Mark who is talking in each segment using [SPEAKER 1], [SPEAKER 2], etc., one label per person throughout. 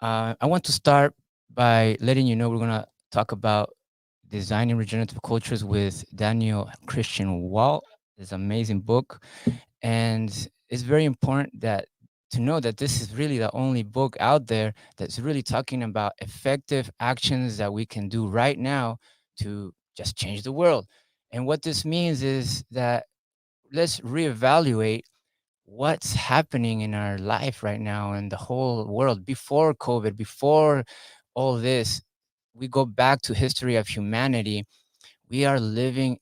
[SPEAKER 1] I want to start by letting you know we're going to talk about designing regenerative cultures with Daniel Christian Walt. This amazing book, and it's very important that to know that this is really the only book out there that's really talking about effective actions that we can do right now to just change the world. And what this means is that let's reevaluate what's happening in our life right now and the whole world before COVID, before all this. We go back to history of humanity. We are living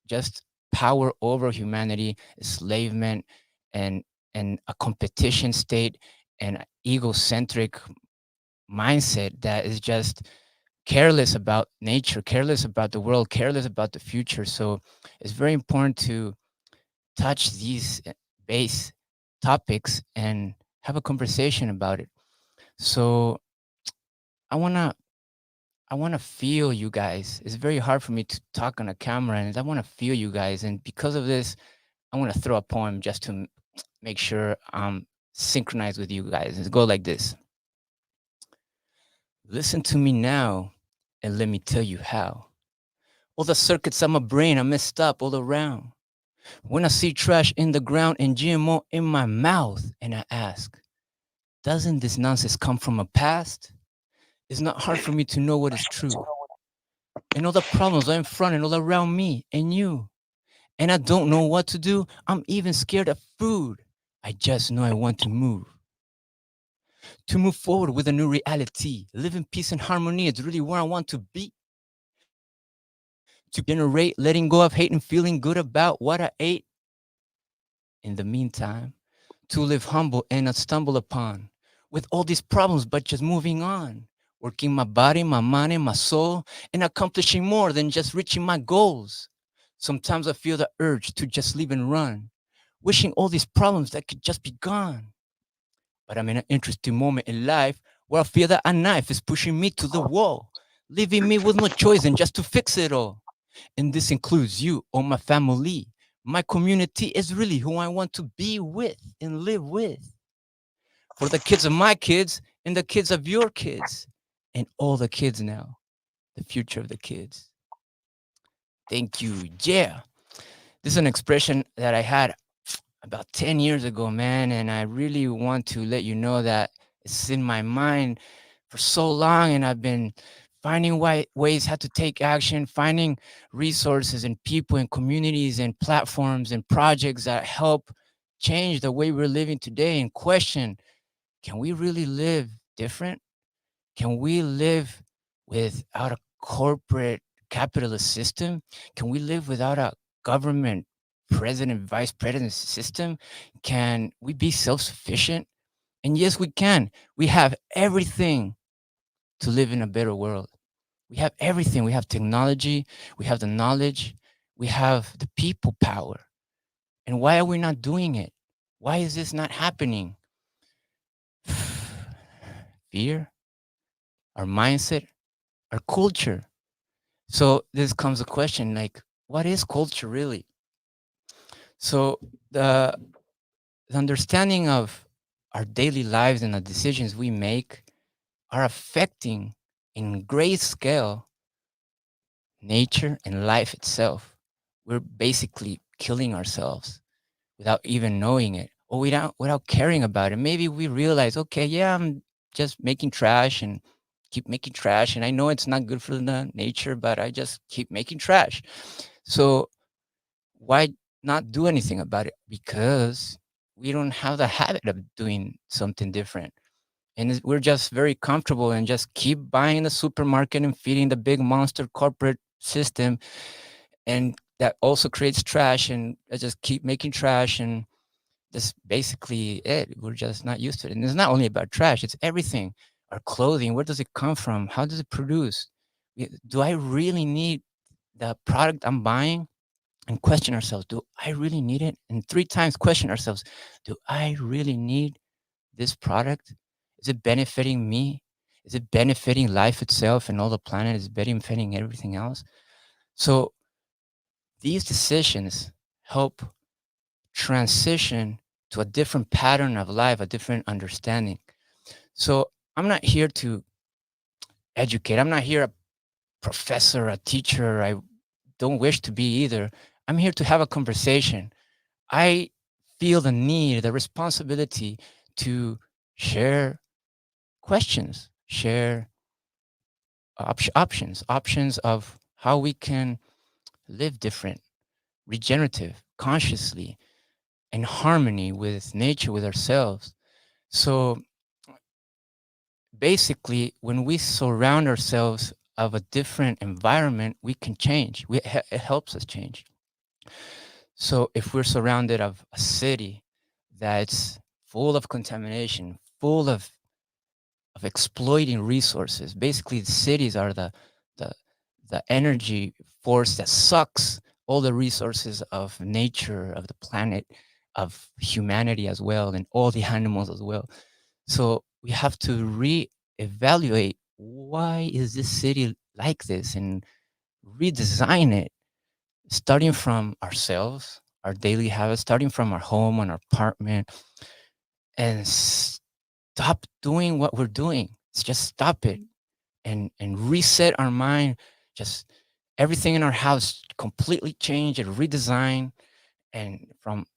[SPEAKER 1] just power over humanity, enslavement, and a competition state and egocentric mindset that is just careless about nature, careless about the world, careless about the future. So it's very important to touch these base topics and have a conversation about it. So I wanna I wanna feel you guys. It's very hard for me to talk on a camera, and I wanna feel you guys. And because of this, I want to throw a poem just to make sure I'm synchronized with you guys. It go like this: Listen to me now, and let me tell you how. All the circuits of my brain are messed up all around. When I see trash in the ground and GMO in my mouth, and I ask, doesn't this nonsense come from a past? It's not hard for me to know what is true. And all the problems are in front and all around me and you. And I don't know what to do. I'm even scared of food. I just know I want to move. To move forward with a new reality. Live in peace and harmony. It's really where I want to be. To generate, letting go of hate and feeling good about what I ate. In the meantime, to live humble and not stumble upon with all these problems, but just moving on, working my body, my mind, and my soul, and accomplishing more than just reaching my goals. Sometimes I feel the urge to just leave and run, wishing all these problems that could just be gone. But I'm in an interesting moment in life where I feel that a knife is pushing me to the wall, leaving me with no choice than just to fix it all. And this includes you or my family. My community is really who I want to be with and live with. For the kids of my kids and the kids of your kids and all the kids now, the future of the kids. Thank you. Yeah. This is an expression that I had about 10 years ago, man. And I really want to let you know that it's in my mind for so long. And I've been finding ways how to take action, finding resources and people and communities and platforms and projects that help change the way we're living today and question, can we really live different? Can we live without a corporate capitalist system? Can we live without a government president, vice president system? Can we be self sufficient? And yes, we can. We have everything to live in a better world. We have everything. We have technology, we have the knowledge, we have the people power. And why are we not doing it? Why is this not happening? Fear, our mindset, our culture. So this comes a question like, what is culture really? So the, the understanding of our daily lives and the decisions we make are affecting in great scale nature and life itself. We're basically killing ourselves without even knowing it or without caring about it. Maybe we realize, okay, yeah, I'm just making trash and keep making trash. And I know it's not good for the nature, but I just keep making trash. So why not do anything about it? Because we don't have the habit of doing something different. And we're just very comfortable and just keep buying in the supermarket and feeding the big monster corporate system. And that also creates trash. And I just keep making trash. And that's basically it. We're just not used to it. And it's not only about trash, it's everything. Our clothing, where does it come from? How does it produce? Do I really need the product I'm buying? And question ourselves, do I really need it? And three times question ourselves, do I really need this product? Is it benefiting me? Is it benefiting life itself and all the planet? Is it benefiting everything else? So these decisions help transition to a different pattern of life, a different understanding. So I'm not here to educate. I'm not here a professor, a teacher. I don't wish to be either. I'm here to have a conversation. I feel the need, the responsibility to share questions, share options of how we can live different, regenerative, consciously, in harmony with nature, with ourselves. So basically, when we surround ourselves of a different environment, we can change. It helps us change. So if we're surrounded of a city that's full of contamination, full of exploiting resources, basically the cities are the the energy force that sucks all the resources of nature, of the planet, of humanity as well, and all the animals as well. So we have to re-evaluate, why is this city like this, and redesign it, starting from ourselves, our daily habits, starting from our home and our apartment, and stop doing what we're doing. Just stop it and reset our mind. Just everything in our house completely change and redesign, and from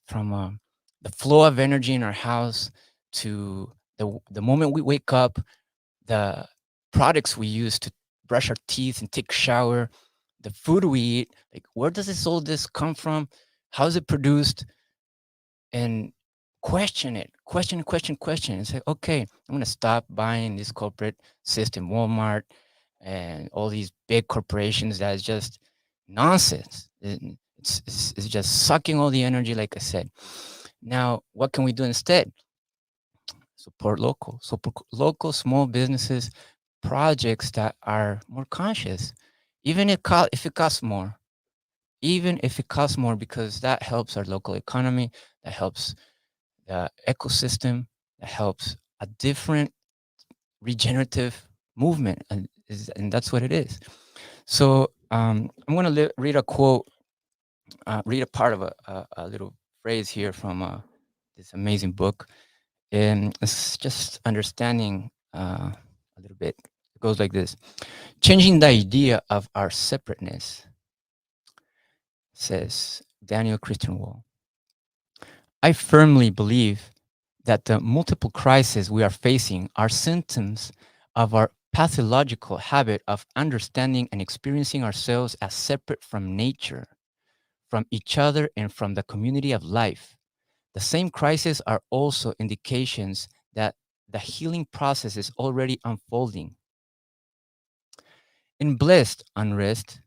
[SPEAKER 1] the flow of energy in our house to the moment we wake up, the products we use to brush our teeth and take a shower, the food we eat, like where does all this come from? How is it produced? And question it, question, and say, okay, I'm gonna stop buying this corporate system, Walmart, and all these big corporations that is just nonsense. It's just sucking all the energy, like I said. Now, what can we do instead? Support local small businesses, projects that are more conscious, even if it costs more, even if it costs more, because that helps our local economy, that helps the ecosystem, that helps a different regenerative movement, and that's what it is. So I'm going to read a quote, read a part of a little phrase here from this amazing book, and it's just understanding a little bit. It goes like this: changing the idea of our separateness, says Daniel Christian Wall. I firmly believe that the multiple crises we are facing are symptoms of our pathological habit of understanding and experiencing ourselves as separate from nature, from each other, and from the community of life. The same crises are also indications that the healing process is already unfolding. In Blessed Unrest,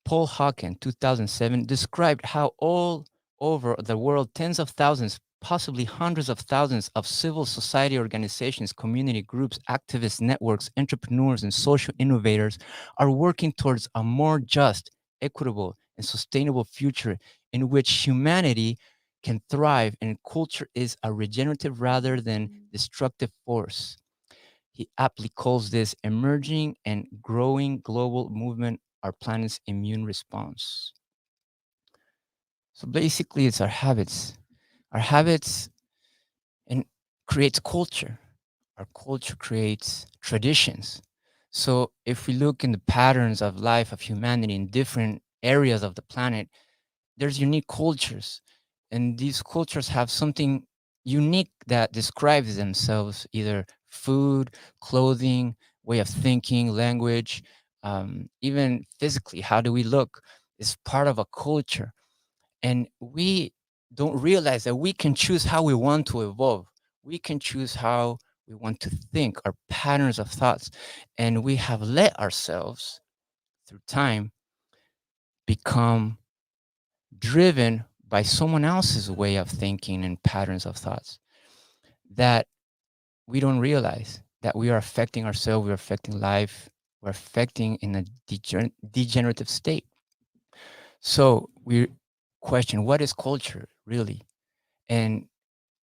[SPEAKER 1] Paul Hawken, 2007, described how all over the world, tens of thousands, possibly hundreds of thousands of civil society organizations, community groups, activist networks, entrepreneurs, and social innovators are working towards a more just, equitable, and sustainable future in which humanity can thrive and culture is a regenerative rather than destructive force. He aptly calls this emerging and growing global movement our planet's immune response. So basically, it's our habits. Our habits and creates culture. Our culture creates traditions. So if we look in the patterns of life of humanity in different areas of the planet, there's unique cultures, and these cultures have something unique that describes themselves, either food, clothing, way of thinking, language, even physically. How do we look is part of a culture, and we don't realize that we can choose how we want to evolve. We can choose how we want to think, our patterns of thoughts, and we have let ourselves through time become driven by someone else's way of thinking and patterns of thoughts, that we don't realize that we are affecting ourselves, we're affecting life, we're affecting in a degenerative state. So we question, what is culture really? And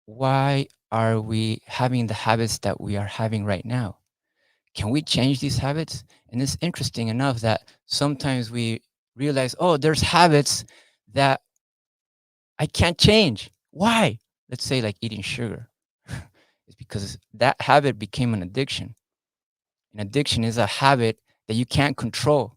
[SPEAKER 1] why are we having the habits that we are having right now? Can we change these habits? And it's interesting enough that sometimes we realize, oh, there's habits that I can't change. Why? Let's say like eating sugar. It's because that habit became an addiction. An addiction is a habit that you can't control.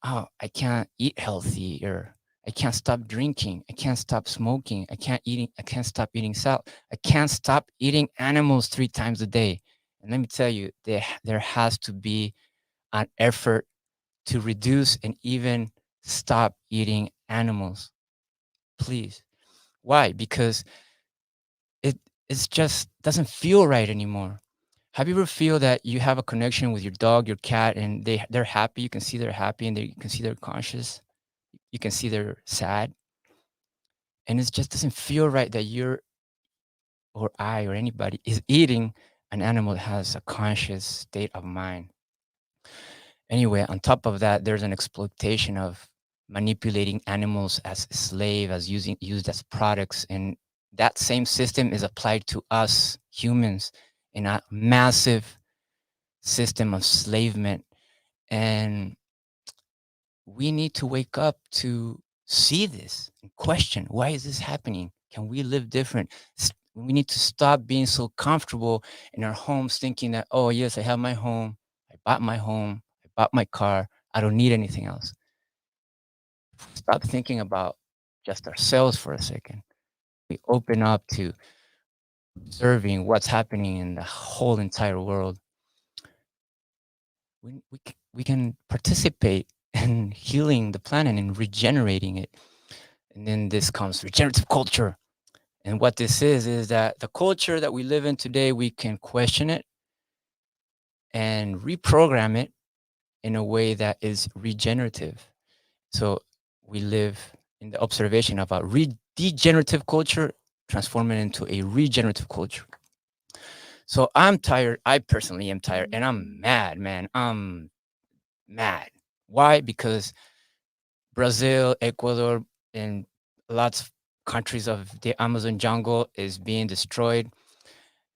[SPEAKER 1] Oh, I can't eat healthy, or I can't stop drinking. I can't stop smoking. I can't stop eating salt. I can't stop eating animals 3 times a day. And let me tell you, there has to be an effort to reduce and even stop eating animals. Please. Why? Because it it's just doesn't feel right anymore. Have you ever feel that you have a connection with your dog, your cat, and they're happy? You can see they're happy, and you can see they're conscious. You can see they're sad, and it just doesn't feel right that you're, or I, or anybody is eating an animal that has a conscious state of mind. Anyway, on top of that, there's an exploitation of manipulating animals as a slave, as used as products, and that same system is applied to us humans in a massive system of enslavement. And we need to wake up to see this and question, why is this happening? Can we live different? We need to stop being so comfortable in our homes, thinking that, oh yes, I have my home, I bought my car, I don't need anything else. Stop thinking about just ourselves for a second. We open up to observing what's happening in the whole entire world. We can participate in healing the planet and regenerating it. And then this comes regenerative culture. And what this is that the culture that we live in today, we can question it and reprogram it in a way that is regenerative. So we live in the observation of a degenerative culture, transform it into a regenerative culture. So I'm tired. I personally am tired, and I'm mad, man. I'm mad. Why? Because Brazil, Ecuador, and lots of countries of the Amazon jungle is being destroyed.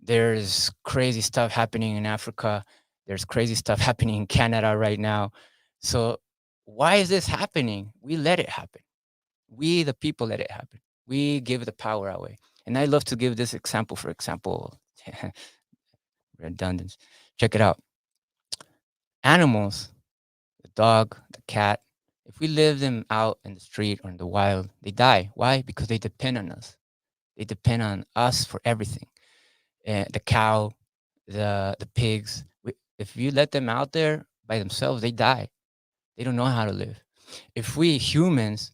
[SPEAKER 1] There's crazy stuff happening in Africa. There's crazy stuff happening in Canada right now. So why is this happening? We let it happen. We, the people, let it happen. We give the power away. And I love to give this example, for example, redundant. Check it out. Animals, the dog, the cat, if we leave them out in the street or in the wild, they die. Why? Because they depend on us. They depend on us for everything. The cow, the pigs. If you let them out there by themselves, they die. They don't know how to live. If we humans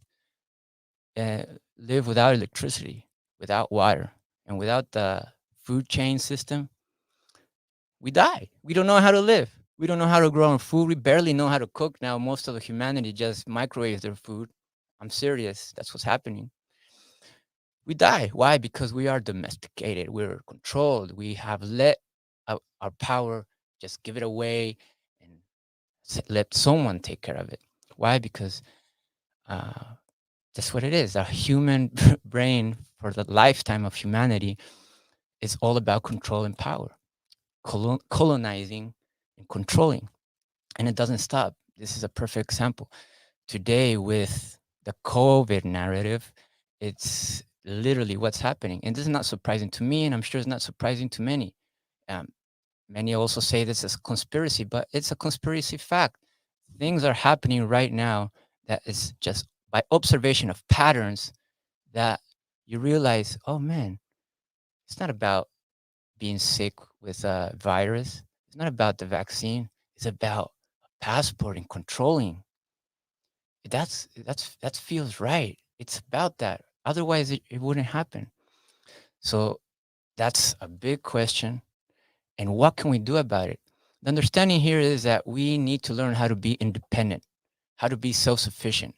[SPEAKER 1] uh, live without electricity, without water, and without the food chain system, we die. We don't know how to live. We don't know how to grow our food. We barely know how to cook now. Most of the humanity just microwaves their food. I'm serious. That's what's happening. We die. Why? Because we are domesticated. We're controlled. We have let our power just give it away and let someone take care of it. Why? Because uh, that's what it is. Our human brain for the lifetime of humanity is all about control and power, colonizing and controlling. And it doesn't stop. This is a perfect example. Today, with the COVID narrative, it's literally what's happening. And this is not surprising to me, and I'm sure it's not surprising to many. Um, Many also say this is a conspiracy, but it's a conspiracy fact. Things are happening right now that is just by observation of patterns that you realize, oh man, it's not about being sick with a virus. It's not about the vaccine. It's about a passport and controlling. That feels right. It's about that. Otherwise, it wouldn't happen. So that's a big question. And what can we do about it? The understanding here is that we need to learn how to be independent, how to be self sufficient,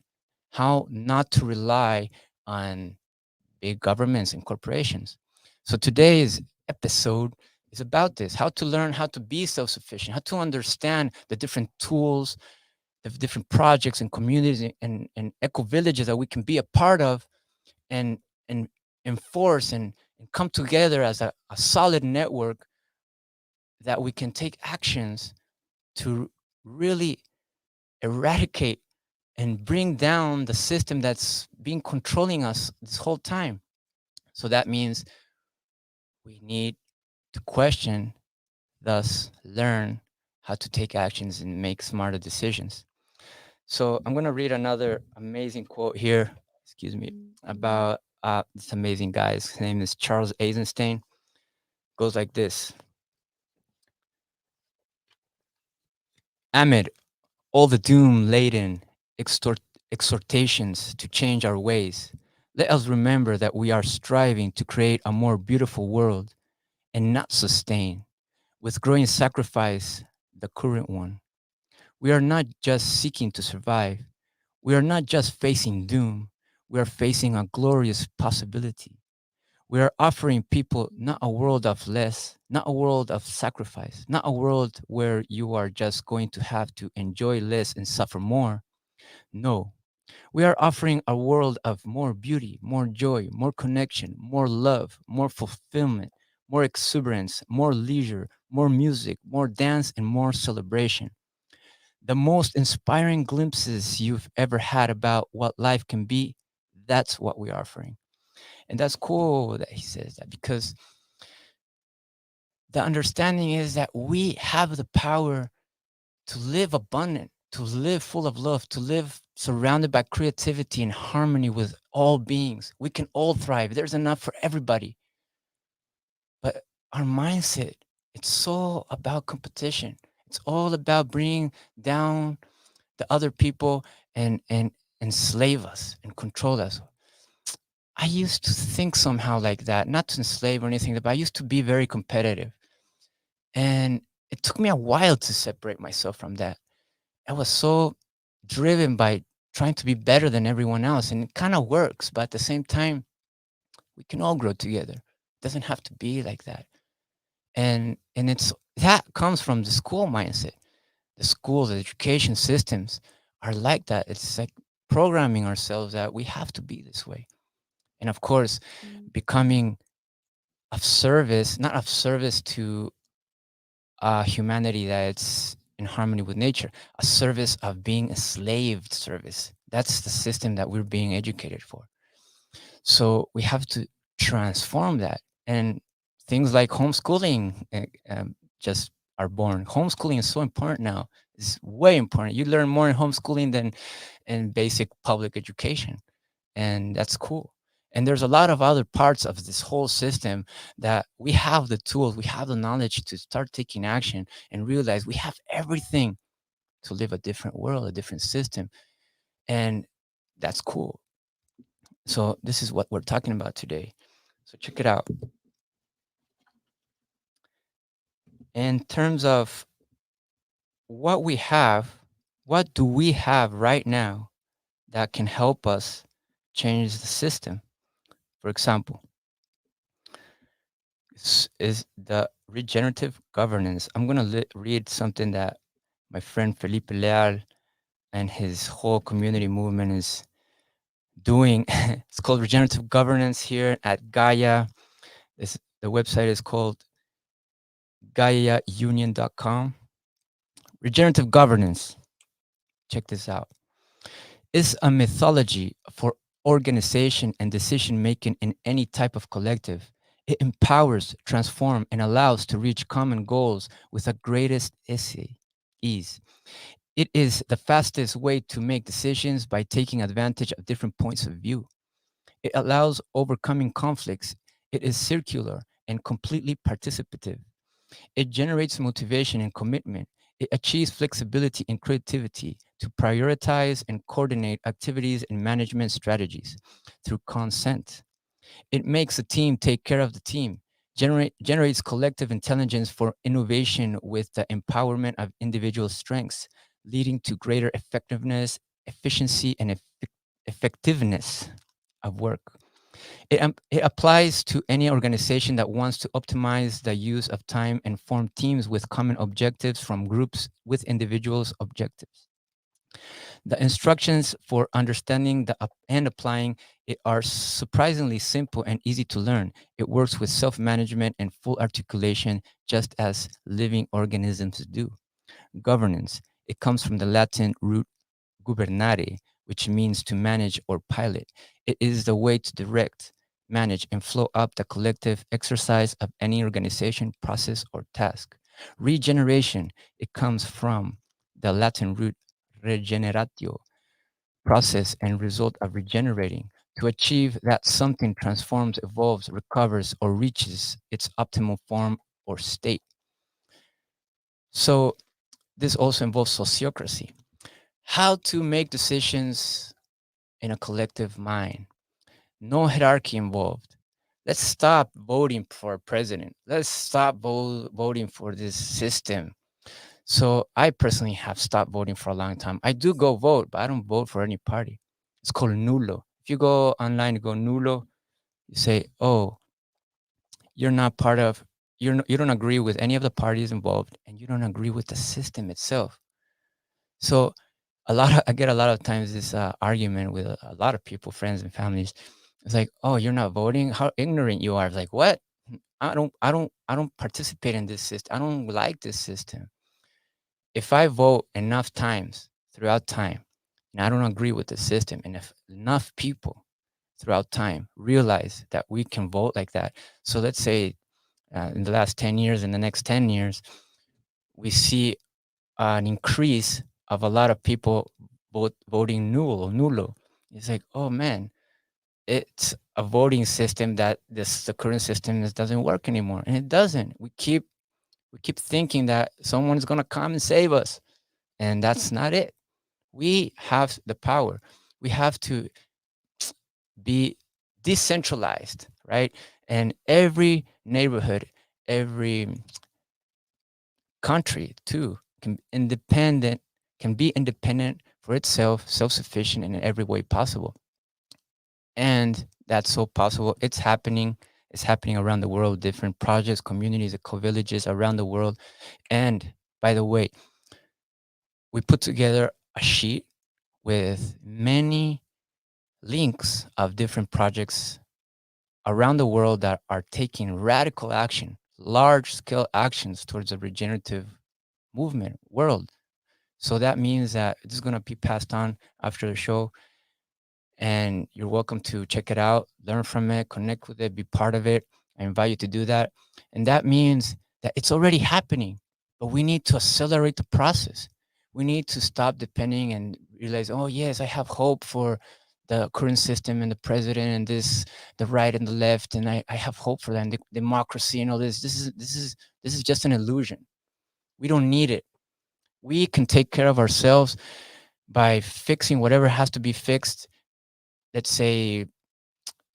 [SPEAKER 1] how not to rely on big governments and corporations. So today's episode is about this, how to learn how to be self sufficient, how to understand the different tools, the different projects and communities and eco villages that we can be a part of and, and enforce and come together as a solid network that we can take actions to really eradicate and bring down the system that's been controlling us this whole time. So that means we need to question, thus learn, how to take actions and make smarter decisions. So I'm going to read another amazing quote here, excuse me, about this amazing guy. His name is Charles Eisenstein. Goes like this: Amid all the doom laden exhortations to change our ways, let us remember that we are striving to create a more beautiful world and not sustain, with growing sacrifice, the current one. We are not just seeking to survive, we are not just facing doom, we are facing a glorious possibility. We are offering people not a world of less, not a world of sacrifice, not a world where you are just going to have to enjoy less and suffer more. No, we are offering a world of more beauty, more joy, more connection, more love, more fulfillment, more exuberance, more leisure, more music, more dance, and more celebration. The most inspiring glimpses you've ever had about what life can be, that's what we're offering. And that's cool that he says that, because the understanding is that we have the power to live abundant, to live full of love, to live surrounded by creativity and harmony with all beings. We can all thrive. There's enough for everybody. But our mindset, it's so about competition. It's all about bringing down the other people and enslave us and control us. I used to think somehow like that, not to enslave or anything, but I used to be very competitive. And it took me a while to separate myself from that. I was so driven by trying to be better than everyone else. And it kind of works, but at the same time, we can all grow together. It doesn't have to be like that. And it's that comes from the school mindset. The schools, the education systems are like that. It's like programming ourselves that we have to be this way. And of course, becoming of service, not of service to humanity that's in harmony with nature, a service of being a slave service. That's the system that we're being educated for. So we have to transform that. And things like homeschooling just are born. Homeschooling is so important now. It's way important. You learn more in homeschooling than in basic public education. And that's cool. And there's a lot of other parts of this whole system that we have the tools, we have the knowledge to start taking action and realize we have everything to live a different world, a different system. And that's cool. So this is what we're talking about today. So check it out. In terms of what we have, what do we have right now that can help us change the system? For example, is the regenerative governance. I'm going to read something that my friend Felipe Leal and his whole community movement is doing. It's called regenerative governance here at Gaia. The website is called GaiaUnion.com. Regenerative governance, check this out, is a methodology for organization and decision making in any type of collective. It empowers, transforms, and allows to reach common goals with the greatest ease. It is the fastest way to make decisions by taking advantage of different points of view. It allows overcoming conflicts. It is circular and completely participative. It generates motivation and commitment. It achieves flexibility and creativity to prioritize and coordinate activities and management strategies through consent. It makes the team take care of the team, generates collective intelligence for innovation with the empowerment of individual strengths, leading to greater effectiveness, efficiency, and effectiveness of work. It applies to any organization that wants to optimize the use of time and form teams with common objectives from groups with individuals' objectives. The instructions for understanding and applying it are surprisingly simple and easy to learn. It works with self management and full articulation, just as living organisms do. Governance. It comes from the Latin root gubernare, which means to manage or pilot. It is the way to direct, manage, and flow up the collective exercise of any organization, process, or task. Regeneration, it comes from the Latin root regeneratio, process and result of regenerating, to achieve that something transforms, evolves, recovers, or reaches its optimal form or state. So this also involves sociocracy, how to make decisions in a collective mind. No hierarchy involved. Let's stop voting for a president. Let's stop voting for this system. So I personally have stopped voting for a long time. I do go vote, but I don't vote for any party. It's called nulo. If you go online, you go nulo, you say, oh, you're not part of, you don't agree with any of the parties involved, and you don't agree with the system itself. So I get a lot of times this argument with a lot of people, friends and families. It's like, oh, you're not voting? How ignorant you are. It's like, what? I don't participate in this system. I don't like this system. If I vote enough times throughout time and I don't agree with the system, and if enough people throughout time realize that we can vote like that, so let's say in the last 10 years, in the next 10 years, we see an increase of a lot of people voting nulo. It's like, oh man, it's a voting system that the current system doesn't work anymore, and it doesn't. We keep thinking that someone's gonna come and save us, and that's not it. We have the power. We have to be decentralized, right? And every neighborhood, every country too can be independent for itself, self-sufficient in every way possible. And that's so possible. It's happening around the world, different projects, communities, ecovillages around the world. And by the way, we put together a sheet with many links of different projects around the world that are taking radical action, large scale actions towards a regenerative movement world. So that means that this is going to be passed on after the show, and you're welcome to check it out, learn from it, connect with it, be part of it. I invite you to do that. And that means that it's already happening, but we need to accelerate the process. We need to stop depending and realize, oh, yes, I have hope for the current system and the president and the right and the left, and I have hope for that, and the democracy and all this. This is just an illusion. We don't need it. We can take care of ourselves by fixing whatever has to be fixed. Let's say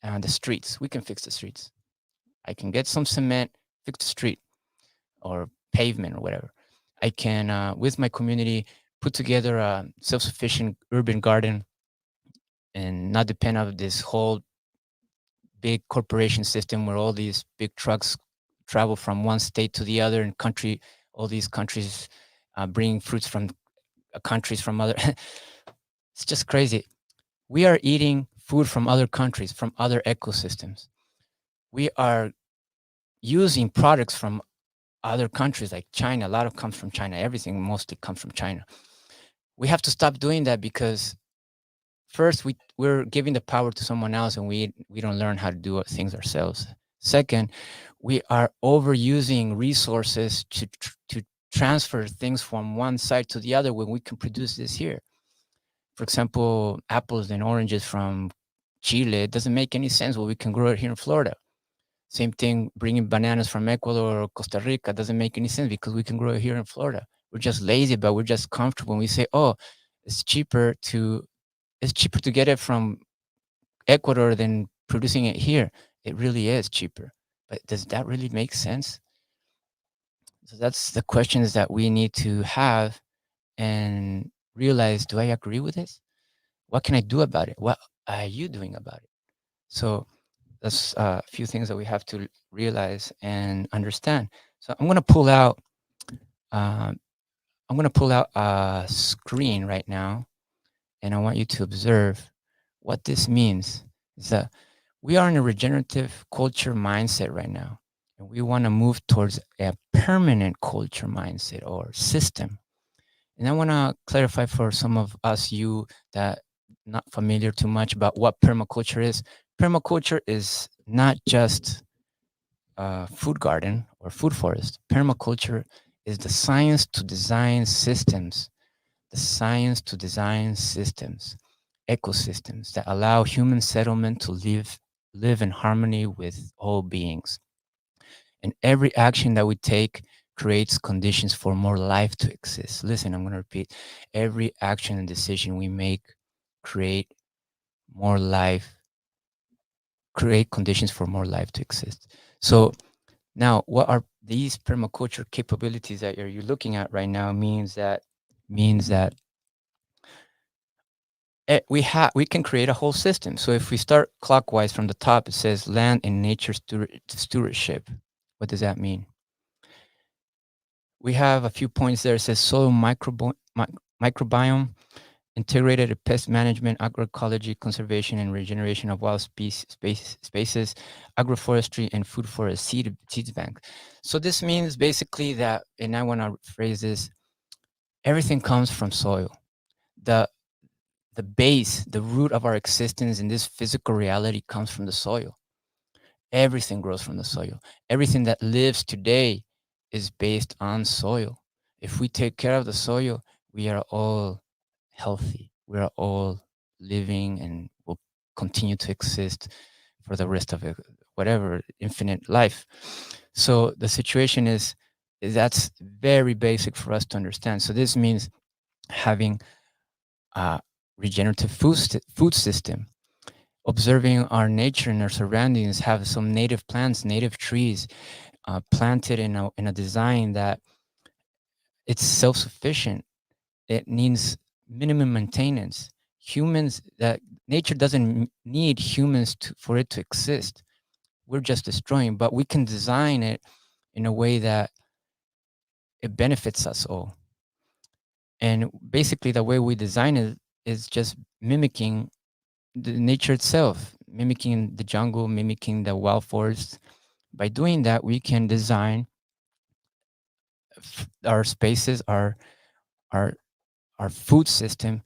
[SPEAKER 1] the streets. We can fix the streets. I can get some cement, fix the street or pavement or whatever. I can, with my community, put together a self-sufficient urban garden and not depend on this whole big corporation system where all these big trucks travel from one state to the other and country. All these countries bring fruits from countries from other. It's just crazy. We are eating food from other countries, from other ecosystems. We are using products from other countries like China. A lot of comes from China. Everything mostly comes from China. We have to stop doing that because first we're giving the power to someone else and we don't learn how to do things ourselves. Second, we are overusing resources to transfer things from one side to the other when we can produce this here. For example, apples and oranges from Chile, it doesn't make any sense. Well, we can grow it here in Florida. Same thing, bringing bananas from Ecuador or Costa Rica doesn't make any sense because we can grow it here in Florida. We're just lazy, but we're just comfortable. And we say, oh, it's cheaper to it's cheaper to get it from Ecuador than producing it here. It really is cheaper. But does that really make sense? So that's the questions that we need to have and realize, do I agree with this? What can I do about it? What are you doing about it? So that's a few things that we have to realize and understand. So um, I'm going to pull out a screen right now, and I want you to observe what this means. Is that we are in a regenerative culture mindset right now, and we want to move towards a permanent culture mindset or system. And I want to clarify for some of us, you that not familiar too much about what permaculture is. Permaculture is not just food garden or food forest. Permaculture is the science to design systems, the science to design systems, ecosystems that allow human settlement to live in harmony with all beings. And every action that we take creates conditions for more life to exist. Listen, I'm going to repeat. Every action and decision we make create more life, create conditions for more life to exist. So now, what are these permaculture capabilities that you're looking at right now? Means that we can create a whole system. So if we start clockwise from the top, it says land and nature stewardship. What does that mean? We have a few points there. It says soil microbiome, integrated pest management, agroecology, conservation and regeneration of wild spaces, agroforestry, and food forest seeds bank. So this means basically that, and I want to phrase this: everything comes from soil. The the base, the root of our existence in this physical reality comes from the soil. Everything grows from the soil. Everything that lives today is based on soil. If we take care of the soil, we are all healthy. We are all living and will continue to exist for the rest of it, whatever infinite life. So the situation is that's very basic for us to understand. So this means having a regenerative food system, observing our nature and our surroundings, have some native plants, native trees planted in a design that it's self-sufficient. It needs minimum maintenance. Humans that nature doesn't need humans for it to exist. We're just destroying, but we can design it in a way that it benefits us all. And basically, the way we design it is just mimicking the nature itself, mimicking the jungle, mimicking the wild forest. By doing that, we can design our spaces, our our food system,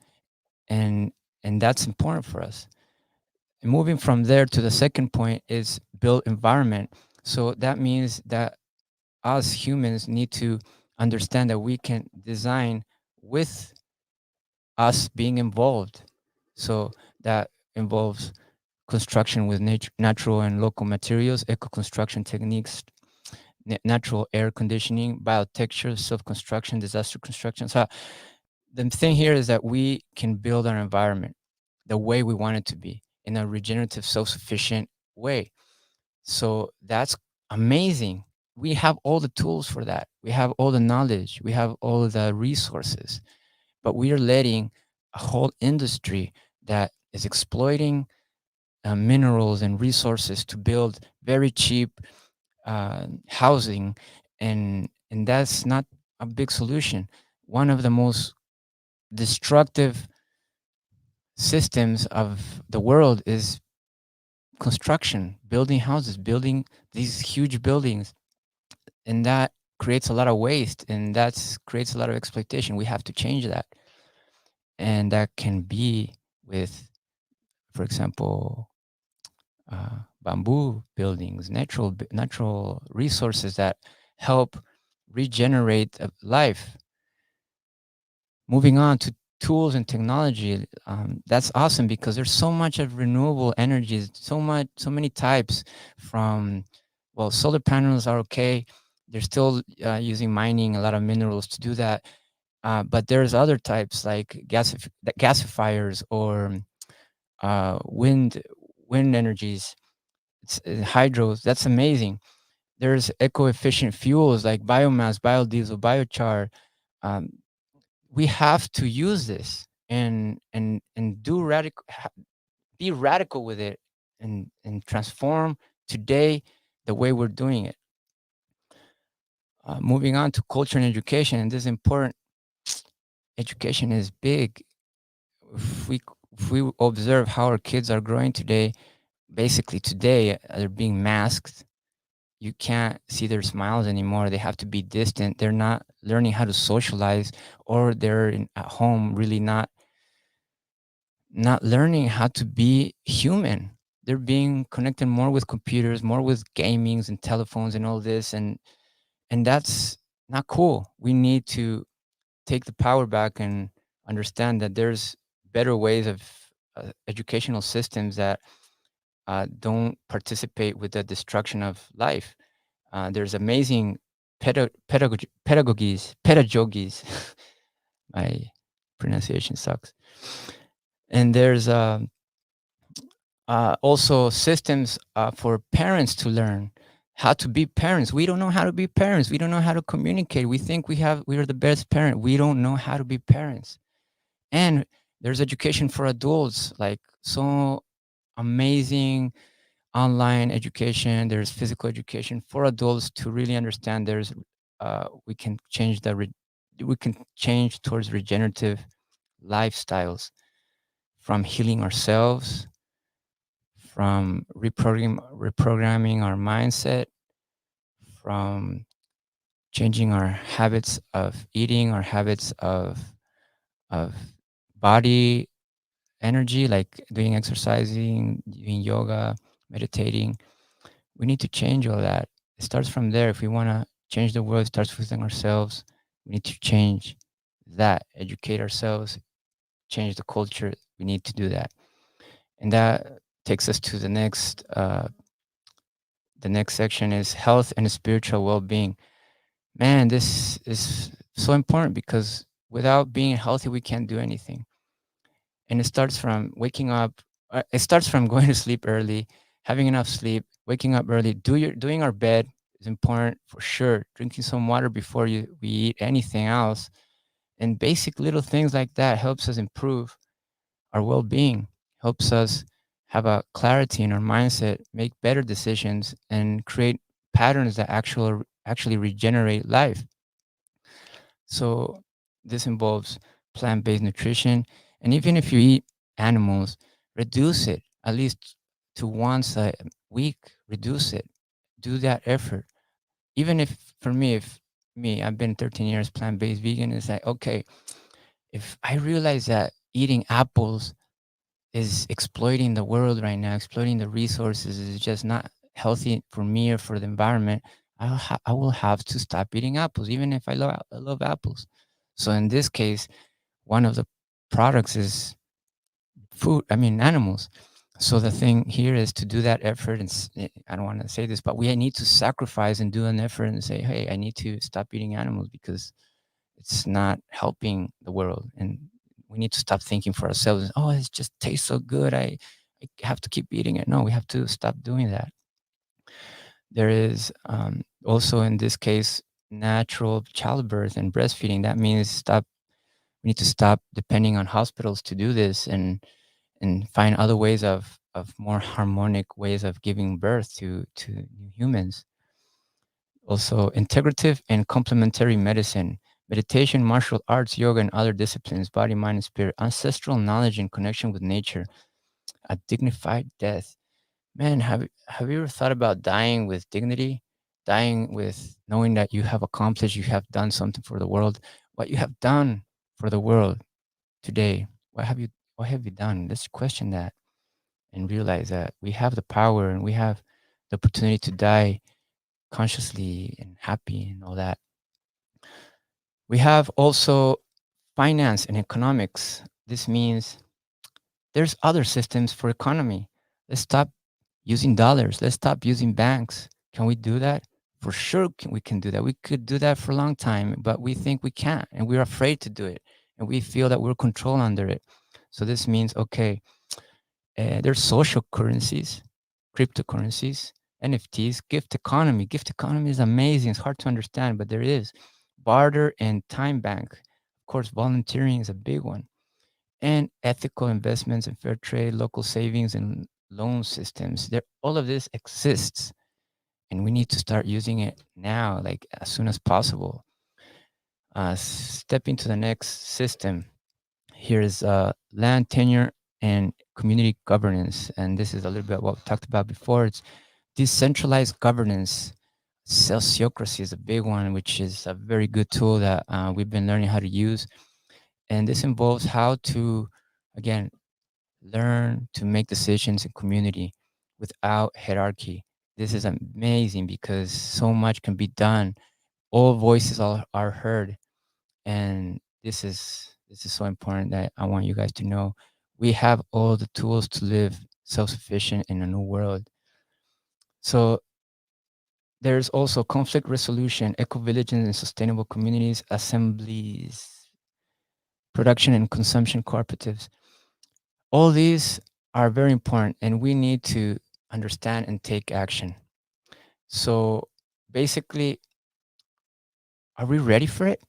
[SPEAKER 1] and that's important for us. And moving from there to the second point is build environment. So that means that us humans need to understand that we can design with us being involved. So that involves construction with natural and local materials, eco construction techniques, natural air conditioning, biotexture, self construction, disaster construction. So the thing here is that we can build our environment the way we want it to be in a regenerative, self sufficient way. So that's amazing. We have all the tools for that. We have all the knowledge. We have all the resources, but we are letting a whole industry that is exploiting minerals and resources to build very cheap housing, and that's not a big solution. One of the most destructive systems of the world is construction, building houses, building these huge buildings, and that creates a lot of waste, and that creates a lot of exploitation. We have to change that, and that can be with, for example, bamboo buildings, natural resources that help regenerate life. Moving on to tools and technology, that's awesome because there's so much of renewable energies, so many types. From, well, solar panels are okay. They're still using mining a lot of minerals to do that, but there's other types like gasifiers or wind energies, hydros. That's amazing. There's eco-efficient fuels like biomass, biodiesel, biochar. Um, we have to use this and be radical with it, and transform today the way we're doing it. Moving on to culture and education, and this is important. Education is big. If we if we observe how our kids are growing today, basically today they're being masked. You can't see their smiles anymore. They have to be distant. They're not learning how to socialize, or they're at home really not learning how to be human. They're being connected more with computers, more with gamings and telephones and all this, and that's not cool. We need to take the power back and understand that there's better ways of educational systems that don't participate with the destruction of life. There's amazing pedagogies. My pronunciation sucks. And there's also systems for parents to learn how to be parents. We don't know how to be parents. We don't know how to communicate. We think we are the best parent. We don't know how to be parents. And there's education for adults, like so amazing online education. There's physical education for adults to really understand. We can change we can change towards regenerative lifestyles, from healing ourselves, from reprogramming our mindset, from changing our habits of eating, our habits of body energy, like doing exercising, doing yoga, meditating. We need to change all that. It starts from there. If we want to change the world, it starts within ourselves. We need to change that, educate ourselves, change the culture. We need to do that. And that takes us to the next section is health and spiritual well-being. Man, this is so important because without being healthy, we can't do anything. And it starts from waking up. It starts from going to sleep early, having enough sleep, waking up early. Doing our bed is important for sure. Drinking some water before we eat anything else, and basic little things like that helps us improve our well-being. Helps us have a clarity in our mindset, make better decisions, and create patterns that actually regenerate life. So this involves plant-based nutrition, and even if you eat animals, reduce it at least to once a week. Reduce it. Do that effort. Even if for me, if me, I've been 13 years plant-based vegan. It's like, okay, if I realize that eating apples is exploiting the world right now, exploiting the resources, is just not healthy for me or for the environment, I will have to stop eating apples, even if I love apples. So in this case, one of the products is food. I mean, animals. So the thing here is to do that effort, and I don't want to say this, but we need to sacrifice and do an effort and say, hey, I need to stop eating animals because it's not helping the world, and we need to stop thinking for ourselves. Oh, it just tastes so good. I have to keep eating it. No, we have to stop doing that. There is also in this case natural childbirth and breastfeeding. That means stop. We need to stop depending on hospitals to do this, and find other ways of more harmonic ways of giving birth to new humans. Also, integrative and complementary medicine, meditation, martial arts, yoga, and other disciplines, body, mind, and spirit, ancestral knowledge and connection with nature, a dignified death. Man, have you ever thought about dying with dignity? Dying with knowing that you have accomplished, you have done something for the world, what you have done for the world today. What have you done? Let's question that and realize that we have the power and we have the opportunity to die consciously and happy and all that. We have also finance and economics. This means there's other systems for economy. Let's stop using dollars. Let's stop using banks. Can we do that? For sure, we can do that. We could do that for a long time, but we think we can't, and we're afraid to do it, and we feel that we're controlled under it. So this means, okay, there's social currencies, cryptocurrencies, NFTs, gift economy. Gift economy is amazing. It's hard to understand, but there is barter and time bank. Of course, volunteering is a big one, and ethical investments and fair trade, local savings and loan systems. There, all of this exists, and we need to start using it now, like as soon as possible. Stepping to the next system. Here is land tenure and community governance, and this is a little bit what we talked about before. It's decentralized governance. Sociocracy is a big one, which is a very good tool that we've been learning how to use. And this involves how to, again, learn to make decisions in community without hierarchy. This is amazing because so much can be done all voices are heard. And this is so important that I want you guys to know. We have all the tools to live self-sufficient in a new world. So there's also conflict resolution, eco-villages and sustainable communities, assemblies, production and consumption cooperatives. All these are very important, and we need to understand and take action. So basically, are we ready for it?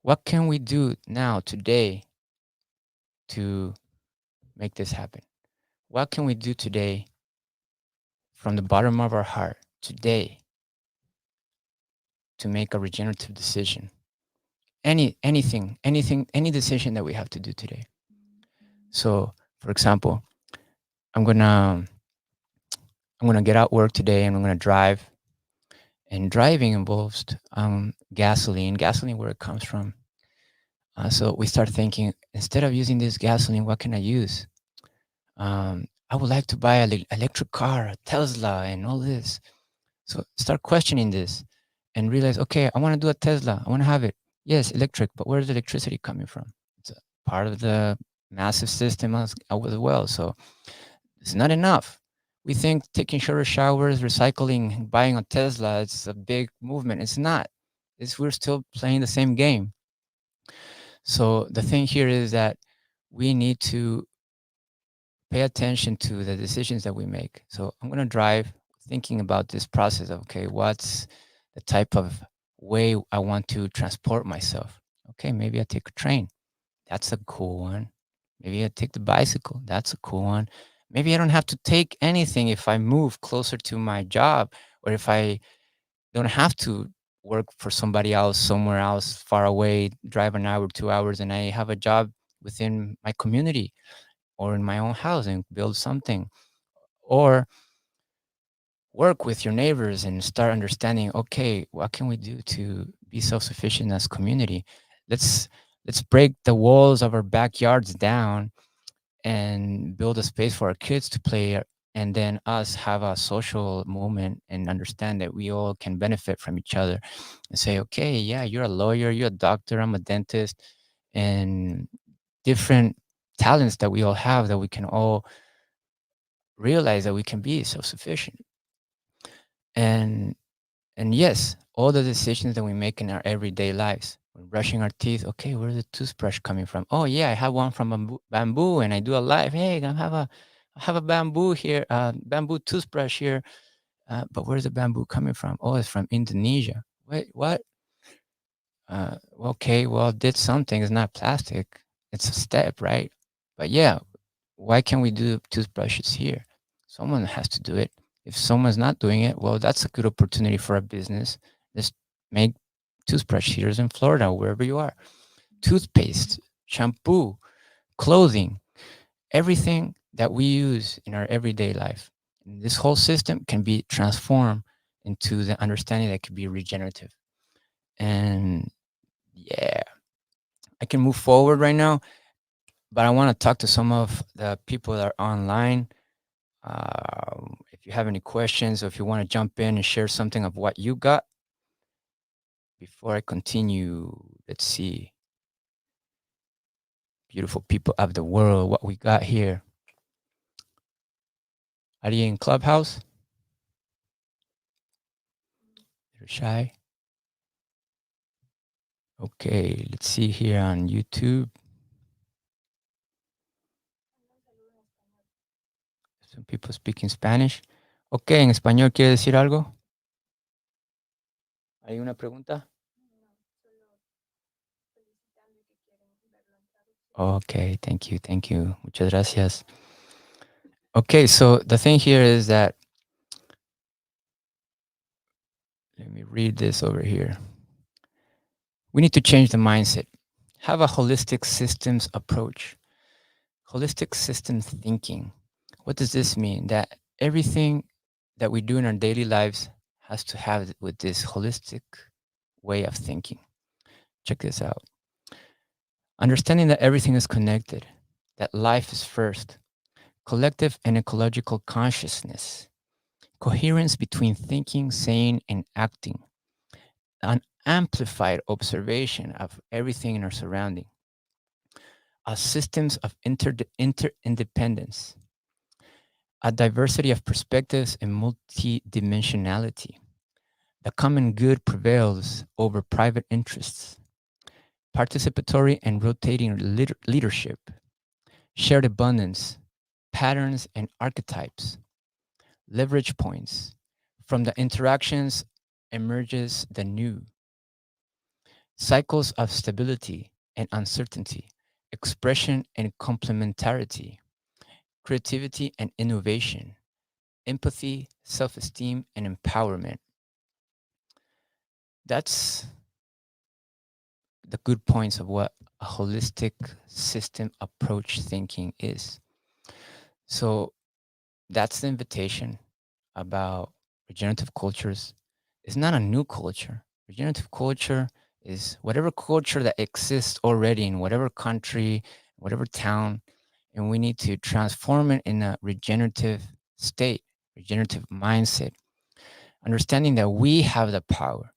[SPEAKER 1] What can we do now, today, to make this happen? What can we do today from the bottom of our heart today to make a regenerative decision? Any decision that we have to do today. So, for example, I'm gonna I'm gonna get out work today and I'm gonna drive. And driving involves gasoline. Gasoline, where it comes from. So we start thinking, instead of using this gasoline, what can I use? I would like to buy an electric car, a Tesla, and all this. So start questioning this and realize, okay, I want to do a Tesla. I want to have it. Yes, electric, but where's the electricity coming from? It's a part of the massive system as well. So it's not enough. We think taking shorter showers, recycling, buying a Tesla, it's a big movement. It's not. We're still playing the same game. So the thing here is that we need to pay attention to the decisions that we make. So I'm going to drive thinking about this process of, okay, what's the type of way I want to transport myself? Okay, maybe I take a train. That's a cool one. Maybe I take the bicycle. That's a cool one. Maybe I don't have to take anything if I move closer to my job, or if I don't have to work for somebody else somewhere else far away, drive an hour, 2 hours, and I have a job within my community or in my own house and build something. Or work with your neighbors and start understanding, okay, what can we do to be self-sufficient as community? Let's break the walls of our backyards down and build a space for our kids to play, and then us have a social moment and understand that we all can benefit from each other and say, okay, yeah, you're a lawyer, you're a doctor, I'm a dentist, and different talents that we all have, that we can all realize that we can be self-sufficient. and and yes, all the decisions that we make in our everyday lives, when brushing our teeth, okay, where's the toothbrush coming from? Oh yeah, I have one from bamboo, and I do a live, hey, I have a bamboo here, bamboo toothbrush here. But where's the bamboo coming from? Oh, it's from Indonesia. Wait, what? Okay, well, did something. It's not plastic. It's a step, right? But yeah, why can't we do toothbrushes here? Someone has to do it. If someone's not doing it, well, that's a good opportunity for a business. Let's make toothbrush heaters in Florida, wherever you are. Toothpaste, shampoo, clothing, everything that we use in our everyday life. And this whole system can be transformed into the understanding that could be regenerative. And yeah, I can move forward right now, but I want to talk to some of the people that are online. If you have any questions, or if you want to jump in and share something of what you got before I continue, let's see. Beautiful people of the world, what we got here. Are you in Clubhouse? You're shy. Okay, let's see here on YouTube. Some people speaking Spanish. Ok, en español, ¿quiere decir algo? ¿Hay una pregunta? Okay, thank you, thank you. Muchas gracias. Okay, so the thing here is that, let me read this over here. We need to change the mindset. Have a holistic systems approach. Holistic systems thinking. What does this mean? That everything that we do in our daily lives has to have with this holistic way of thinking. Check this out. Understanding that everything is connected, that life is first, collective and ecological consciousness, coherence between thinking, saying, and acting, an amplified observation of everything in our surrounding, a systems of interdependence, a diversity of perspectives and multidimensionality. The common good prevails over private interests, participatory and rotating leadership, shared abundance, patterns and archetypes, leverage points. From the interactions emerges the new, cycles of stability and uncertainty, expression and complementarity, creativity and innovation, empathy, self esteem, and empowerment. That's the good points of what a holistic system approach thinking is. So that's the invitation about regenerative cultures. It's not a new culture. Regenerative culture is whatever culture that exists already in whatever country, whatever town, and we need to transform it in a regenerative state, regenerative mindset, understanding that we have the power,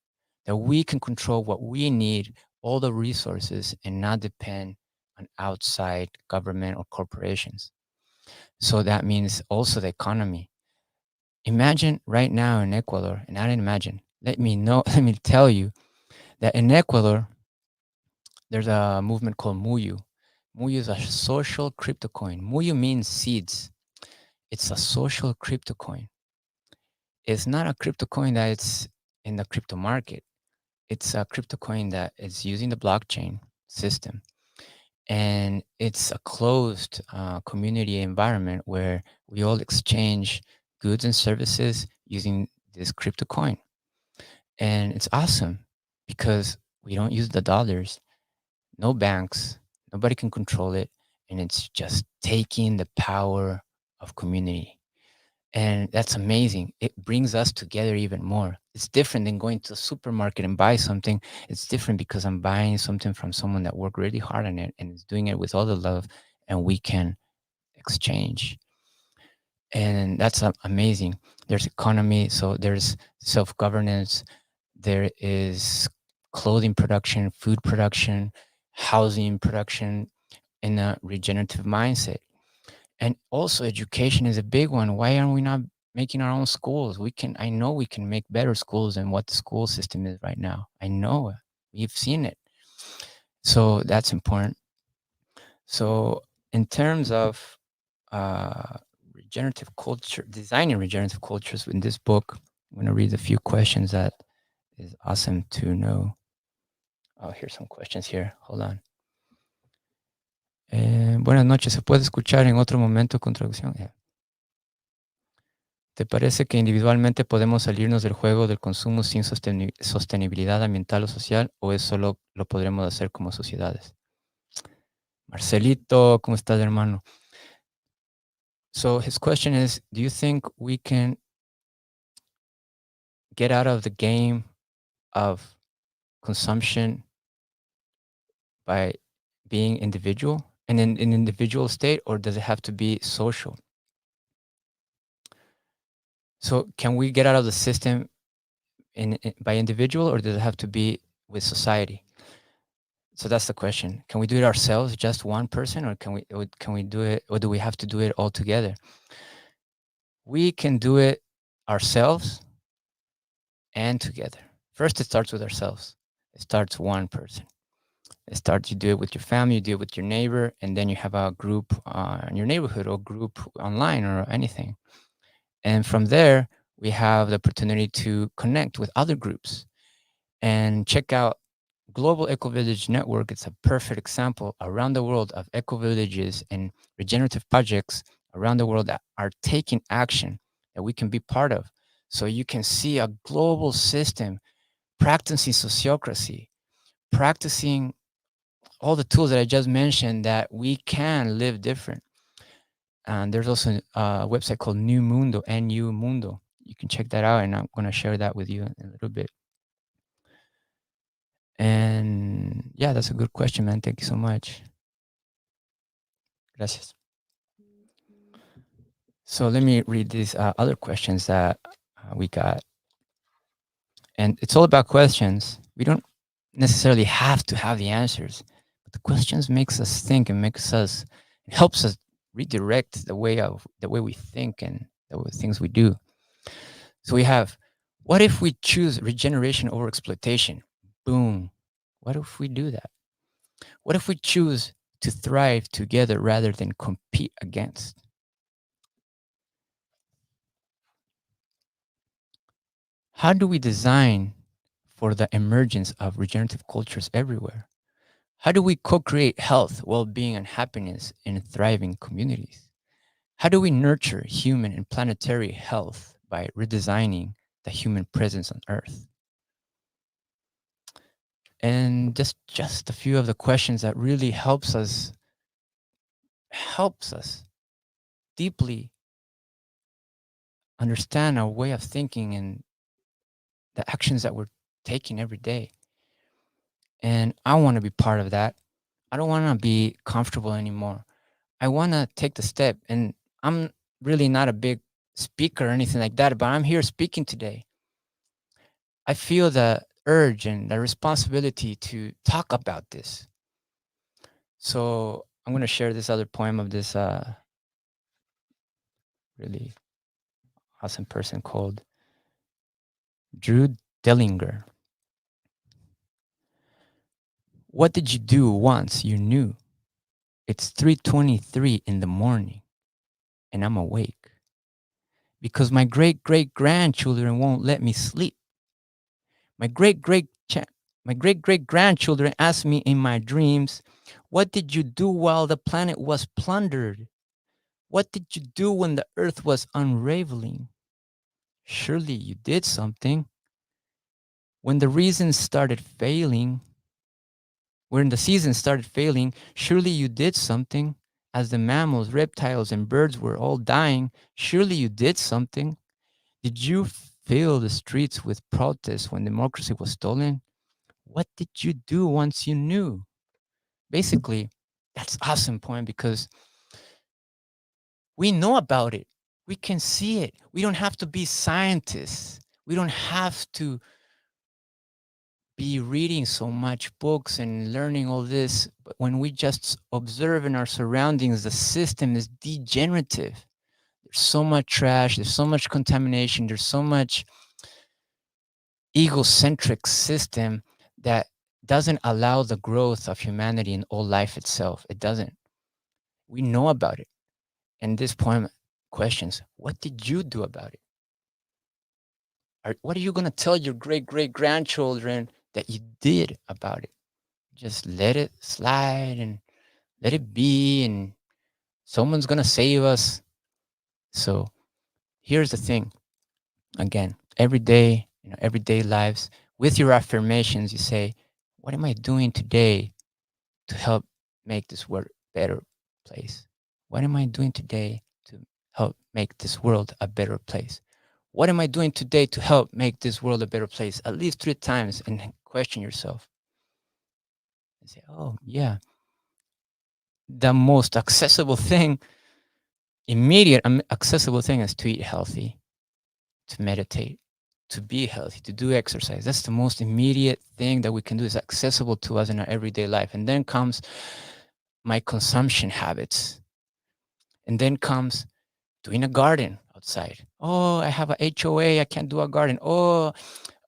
[SPEAKER 1] that we can control what we need, all the resources, and not depend on outside government or corporations. So that means also the economy. Imagine right now in Ecuador, and I didn't imagine, let me know, let me tell you that in Ecuador, there's a movement called Muyu. Muyu is a social crypto coin. Muyu means seeds. It's a social crypto coin. It's not a crypto coin that it's in the crypto market. It's a crypto coin that is using the blockchain system. And it's a closed community environment where we all exchange goods and services using this crypto coin. And it's awesome because we don't use the dollars, no banks, nobody can control it. And it's just taking the power of community. And that's amazing. It brings us together even more. It's different than going to a supermarket and buy something. It's different because I'm buying something from someone that worked really hard on it and is doing it with all the love, and we can exchange. And that's amazing. There's economy, so there's self-governance, there is clothing production, food production, housing production in a regenerative mindset. And also education is a big one. Why aren't we not making our own schools? I know we can make better schools than what the school system is right now. I know it. We've seen it. So that's important. So in terms of uh, regenerative culture, designing regenerative cultures in this book, I'm going to read a few questions that is awesome to know. Oh, here's some questions here. Hold on. Buenas noches. ¿Se puede escuchar en otro momento con traducción? Yeah. ¿Te parece que individualmente podemos salirnos del juego del consumo sin sostenibilidad ambiental o social, o es solo lo podremos hacer como sociedades? Marcelito, ¿cómo estás, hermano? So his question is, do you think we can get out of the game of consumption by being individual and in an individual state, or does it have to be social? So can we get out of the system by individual, or does it have to be with society? So that's the question. Can we do it ourselves, just one person, or can we do it, or do we have to do it all together? We can do it ourselves and together. First, it starts with ourselves. It starts one person. It starts, you do it with your family, you do it with your neighbor, and then you have a group in your neighborhood or group online or anything. And from there, we have the opportunity to connect with other groups and check out Global Ecovillage Network. It's a perfect example around the world of ecovillages and regenerative projects around the world that are taking action that we can be part of. So you can see a global system practicing sociocracy, practicing all the tools that I just mentioned, that we can live different. And there's also a website called New Mundo, NU Mundo. You can check that out, and I'm going to share that with you in a little bit. And yeah, that's a good question, man. Thank you so much. Gracias. So let me read these other questions that we got. And it's all about questions. We don't necessarily have to have the answers, but the questions makes us think and makes us it helps us redirect the way we think and things we do. So we have, what if we choose regeneration over exploitation? Boom. What if we do that? What if we choose to thrive together rather than compete against? How do we design for the emergence of regenerative cultures everywhere? How do we co create health, well being, and happiness in thriving communities? How do we nurture human and planetary health by redesigning the human presence on Earth? And just a few of the questions that really helps us deeply understand our way of thinking and the actions that we're taking every day. And I want to be part of that. I don't want to be comfortable anymore. I want to take the step. And I'm really not a big speaker or anything like that, but I'm here speaking today. I feel the urge and the responsibility to talk about this. So I'm going to share this other poem of this really awesome person called Drew Dellinger. What did you do once you knew? It's 3:23 in the morning and I'm awake because my great great grandchildren won't let me sleep. My great great my great great grandchildren ask me in my dreams, "What did you do while the planet was plundered? What did you do when the earth was unraveling? Surely you did something. When the reasons started failing, when the seasons started failing, surely you did something. As the mammals, reptiles, and birds were all dying, surely you did something. Did you fill the streets with protests when democracy was stolen? What did you do once you knew?" Basically, that's awesome point because we know about it. We can see it. We don't have to be scientists. We don't have to be reading so much books and learning all this. But when we just observe in our surroundings, the system is degenerative. There's so much trash, there's so much contamination, there's so much egocentric system that doesn't allow the growth of humanity and all life itself. It doesn't. We know about it. And this poem questions, what did you do about it? What are you going to tell your great great grandchildren that you did about it? Just let it slide and let it be, and someone's going to save us. So here's the thing. Again, every day, everyday lives, with your affirmations, you say, what am I doing today to help make this world a better place? What am I doing today to help make this world a better place? What am I doing today to help make this world a better place? At least 3 times and question yourself and say, oh, yeah, the most accessible thing, immediate accessible thing is to eat healthy, to meditate, to be healthy, to do exercise. That's the most immediate thing that we can do, is accessible to us in our everyday life. And then comes my consumption habits. And then comes doing a garden outside. Oh, I have a HOA, I can't do a garden. Oh,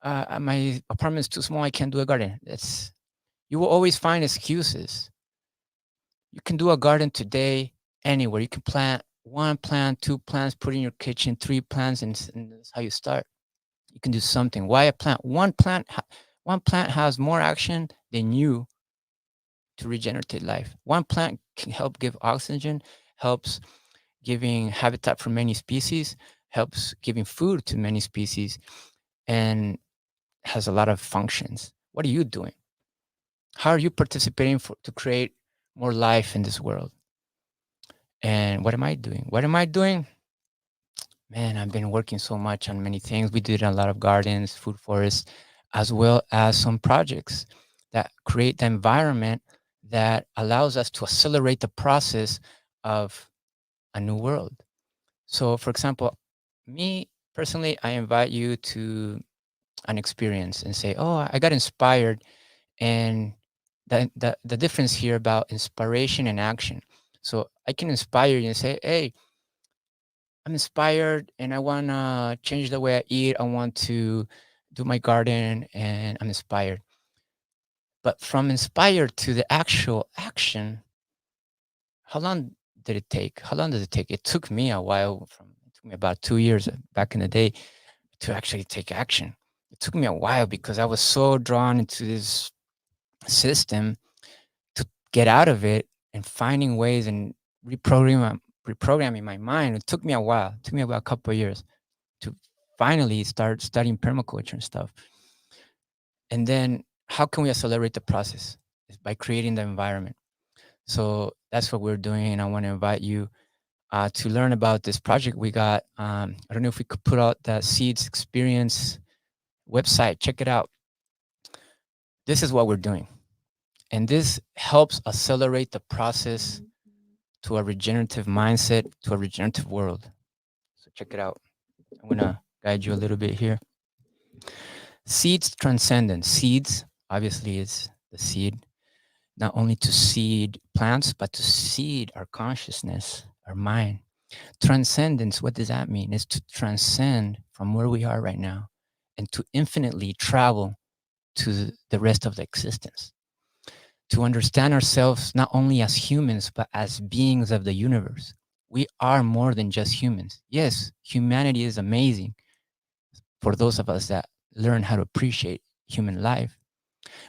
[SPEAKER 1] my apartment's too small, I can't do a garden. You will always find excuses. You can do a garden today anywhere. You can plant 1 plant, 2 plants, put in your kitchen, 3 plants, and that's how you start. You can do something. Why a plant? One plant has more action than you to regenerate life. One plant can help give oxygen, helps giving habitat for many species, helps giving food to many species, and has a lot of functions. What are you doing? How are you participating to create more life in this world? And what am I doing? What am I doing? Man, I've been working so much on many things. We did a lot of gardens, food forests, as well as some projects that create the environment that allows us to accelerate the process of a new world. So, for example, me personally, I invite you to an experience and say, "Oh, I got inspired." And the difference here about inspiration and action. So I can inspire you and say, "Hey, I'm inspired and I want to change the way I eat. I want to do my garden and I'm inspired." But from inspired to the actual action, how long did it take? How long did it take? It took me a while. It took me about 2 years back in the day to actually take action. It took me a while because I was so drawn into this system to get out of it and finding ways and reprogramming my mind. It took me a while. It took me about a couple of years to finally start studying permaculture and stuff. And then how can we accelerate the process? Is by creating the environment. So that's what we're doing. And I want to invite you to learn about this project we got. I don't know if we could put out that Seeds Experience website. Check it out. This is what we're doing. And this helps accelerate the process to a regenerative mindset, to a regenerative world. So check it out. I'm going to guide you a little bit here. Seeds transcendence. Seeds, obviously, is the seed, not only to seed plants, but to seed our consciousness, our mind. Transcendence, what does that mean? Is to transcend from where we are right now and to infinitely travel to the rest of the existence. To understand ourselves not only as humans, but as beings of the universe. We are more than just humans. Yes, humanity is amazing for those of us that learn how to appreciate human life.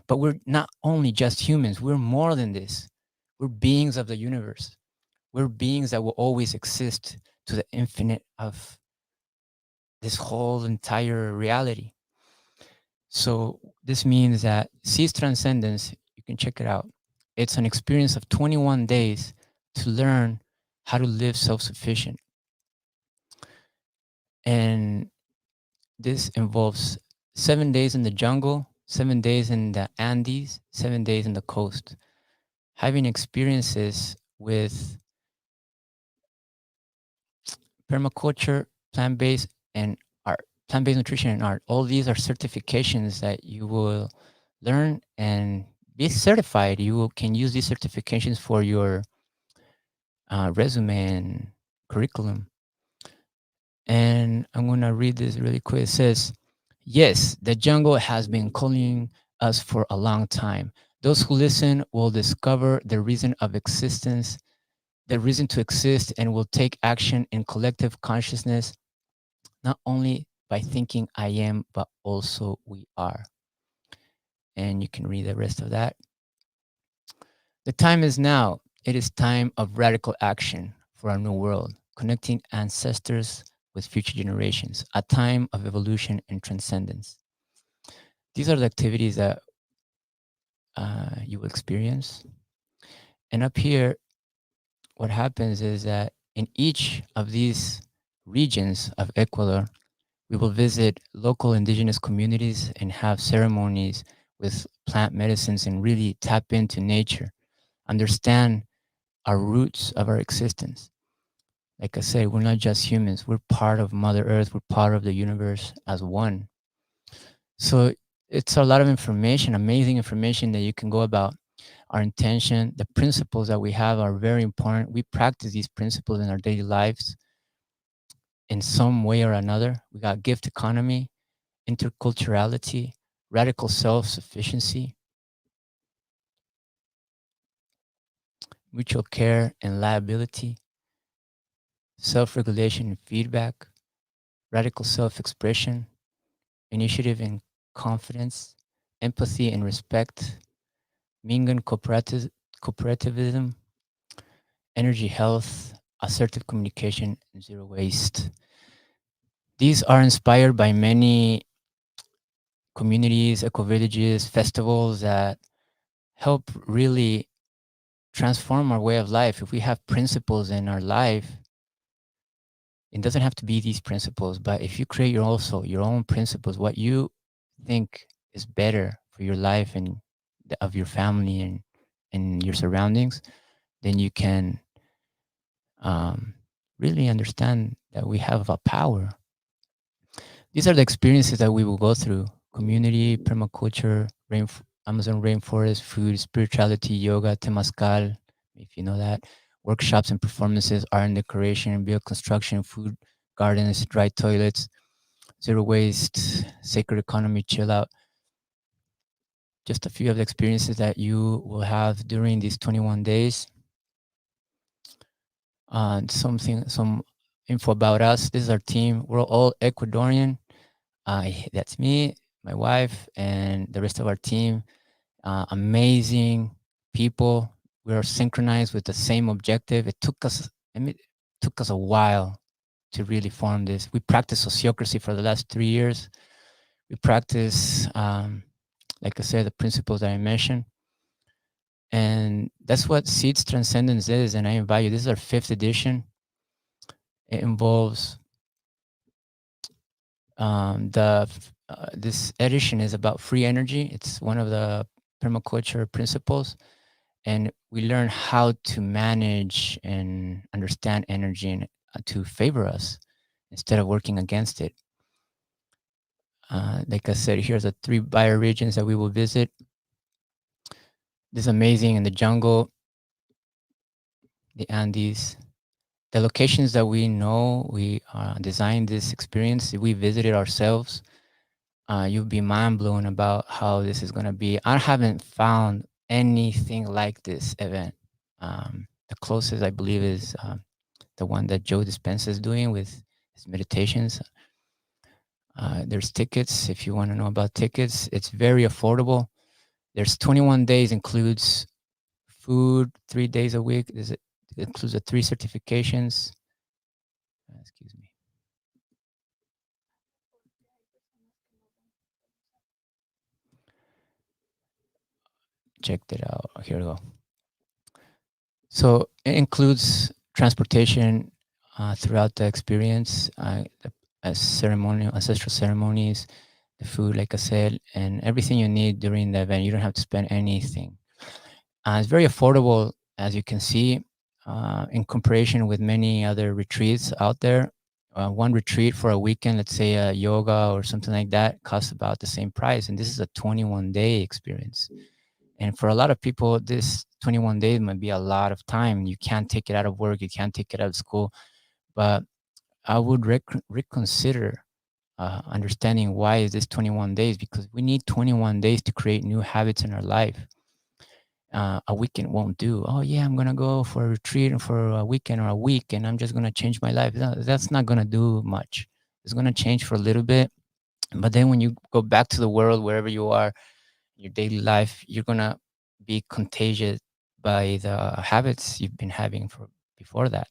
[SPEAKER 1] But we're not only just humans, we're more than this. We're beings of the universe. We're beings that will always exist to the infinite of this whole entire reality. So this means that Seas Transcendence, you can check it out. It's an experience of 21 days to learn how to live self-sufficient. And this involves 7 days in the jungle, 7 days in the Andes, 7 days in the coast. Having experiences with permaculture, plant-based, and art, plant-based nutrition and art. All these are certifications that you will learn and be certified. Can use these certifications for your resume and curriculum. And I'm going to read this really quick. It says, "Yes, the jungle has been calling us for a long time. Those who listen will discover the reason of existence, the reason to exist, and will take action in collective consciousness, not only by thinking I am, but also we are." And you can read the rest of that. The time is now. It is time of radical action for our new world, connecting ancestors with future generations, a time of evolution and transcendence. These are the activities that you will experience. And up here, what happens is that in each of these regions of Ecuador, we will visit local indigenous communities and have ceremonies with plant medicines and really tap into nature, understand our roots of our existence. Like I said, we're not just humans, we're part of Mother Earth, we're part of the universe as one. So it's a lot of information, amazing information that you can go about. Our intention, the principles that we have are very important. We practice these principles in our daily lives in some way or another. We got gift economy, interculturality, radical self-sufficiency, mutual care and liability, self-regulation and feedback, radical self-expression, initiative and confidence, empathy and respect, Mingan cooperativism, energy health, assertive communication, and zero waste. These are inspired by many communities, ecovillages, festivals that help really transform our way of life. If we have principles in our life, it doesn't have to be these principles, but if you create your own principles, what you think is better for your life and of your family and your surroundings, then you can um, really understand that we have a power. These are the experiences that we will go through community, permaculture, Amazon rainforest, food, spirituality, yoga, temazcal, if you know that, workshops and performances, art and decoration, bioconstruction, food gardens, dry toilets, zero waste, sacred economy, chill out. Just a few of the experiences that you will have during these 21 days. Some info about us. This is our team. We're all Ecuadorian. That's me, my wife, and the rest of our team. Amazing people. We are synchronized with the same objective. It took us a while to really form this. We practice sociocracy for the last 3 years. We practice, like I said, the principles that I mentioned. And that's what Seeds Transcendence is. And I invite you, this is our 5th edition. It involves this edition is about free energy. It's one of the permaculture principles. And we learn how to manage and understand energy and to favor us instead of working against it. Like I said, here's the 3 bioregions that we will visit. This is amazing in the jungle, the Andes, the locations that we know. We designed this experience. We visited ourselves. You'll be mind blown about how this is going to be. I haven't found anything like this event. The closest I believe is the one that Joe Dispenza is doing with his meditations. There's tickets if you want to know about tickets. It's very affordable. There's 21 days, includes food 3 days a week. It includes the 3 certifications. Excuse me. Checked it out. Here we go. So it includes transportation throughout the experience, ancestral ceremonies, the food, like I said, and everything you need during the event. You don't have to spend anything. It's very affordable, as you can see, in comparison with many other retreats out there. One retreat for a weekend, let's say a yoga or something like that, costs about the same price. And this is a 21-day experience. And for a lot of people, this 21 days might be a lot of time. You can't take it out of work. You can't take it out of school. But I would reconsider understanding why is this 21 days, because we need 21 days to create new habits in our life. A weekend won't do. Oh yeah, I'm gonna go for a retreat and for a weekend or a week, and I'm just gonna change my life. No, that's not gonna do much. It's gonna change for a little bit, but then when you go back to the world, wherever you are, your daily life, you're gonna be contagious by the habits you've been having for before that.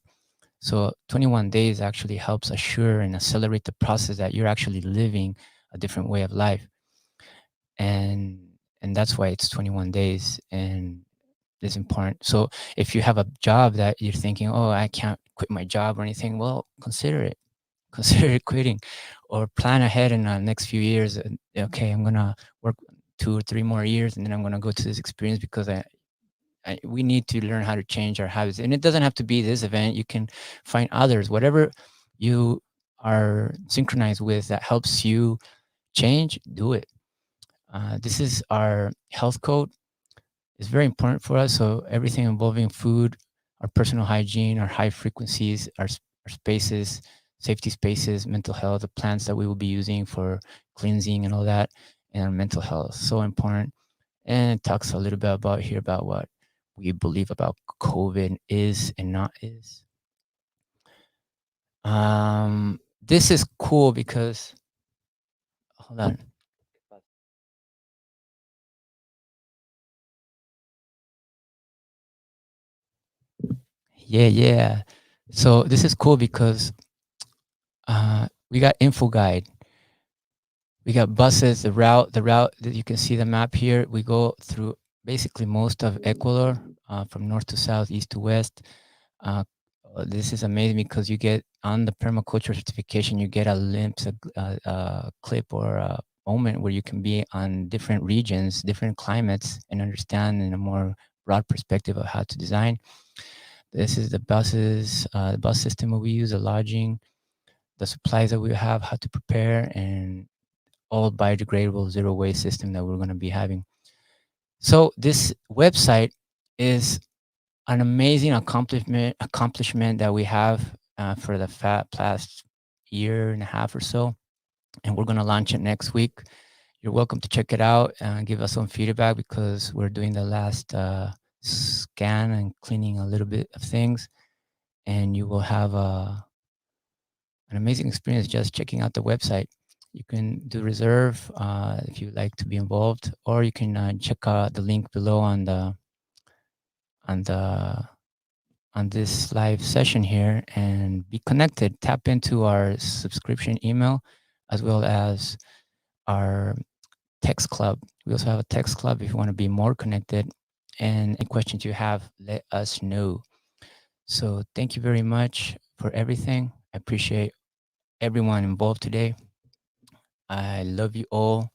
[SPEAKER 1] So 21 days actually helps assure and accelerate the process that you're actually living a different way of life. And that's why it's 21 days and it's important. So if you have a job that you're thinking, oh, I can't quit my job or anything, well, consider it. Consider quitting, or plan ahead in the next few years. Okay, I'm gonna work 2 or 3 more years, and then I'm gonna go to this experience because we need to learn how to change our habits. And it doesn't have to be this event. You can find others, whatever you are synchronized with that helps you change, do it. This is our health code. It's very important for us. So everything involving food, our personal hygiene, our high frequencies, our spaces, safety spaces, mental health, the plants that we will be using for cleansing and all that, and our mental health. So important. And it talks a little bit about here about what we believe about COVID is and not is. This is cool because, hold on. Yeah. So this is cool because we got info guide. We got buses, the route that you can see the map here. We go through basically most of Ecuador, from north to south, east to west. This is amazing because you get on the permaculture certification, you get a glimpse, a clip or a moment where you can be on different regions, different climates, and understand in a more broad perspective of how to design. This is the buses, the bus system that we use, the lodging, the supplies that we have, how to prepare, and all biodegradable zero waste system that we're going to be having. So this website is an amazing accomplishment that we have for the past year and a half or so, and we're going to launch it next week. You're welcome to check it out and give us some feedback because we're doing the last scan and cleaning a little bit of things, and you will have an amazing experience just checking out the website. You can do reserve if you'd like to be involved, or you can check out the link below on the on this live session here and be connected. Tap into our subscription email as well as our text club. We also have a text club if you want to be more connected. And any questions you have, let us know. So thank you very much for everything. I appreciate everyone involved today. I love you all.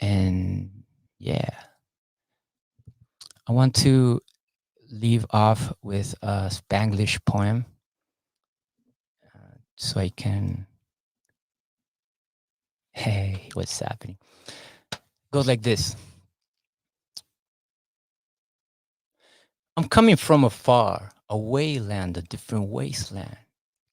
[SPEAKER 1] And yeah, I want to leave off with a Spanglish poem so I can. Hey, what's happening? Goes like this. I'm coming from afar, a wayland, a different wasteland.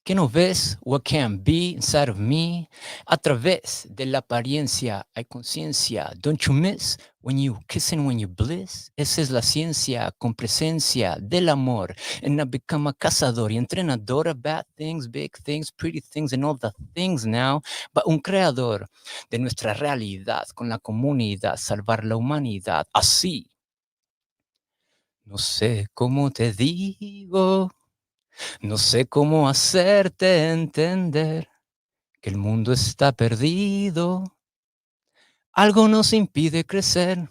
[SPEAKER 1] ¿Que no ves what can be inside of me? A través de la apariencia hay conciencia. Don't you miss when you kissing when you bliss? Esa es la ciencia con presencia del amor. And I become a cazador y entrenador of bad things, big things, pretty things, and all the things now. But un creador de nuestra realidad con la comunidad, salvar la humanidad. Así. No sé cómo te digo. No sé cómo hacerte entender que el mundo está perdido. Algo nos impide crecer.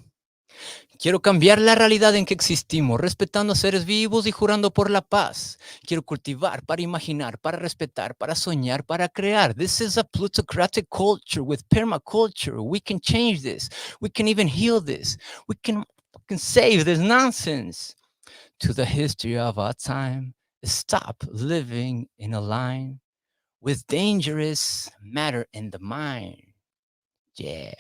[SPEAKER 1] Quiero cambiar la realidad en que existimos, respetando a seres vivos y jurando por la paz. Quiero cultivar para imaginar, para respetar, para soñar, para crear. This is a plutocratic culture with permaculture. We can change this. We can even heal this. We can save this nonsense. To the history of our time, stop living in a line with dangerous matter in the mind. Yeah.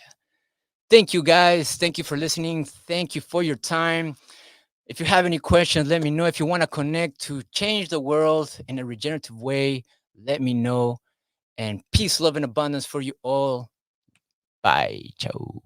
[SPEAKER 1] Thank you guys. Thank you for listening. Thank you for your time. If you have any questions, let me know. If you want to connect to change the world in a regenerative way, let me know. And peace, love, and abundance for you all. Bye. Ciao.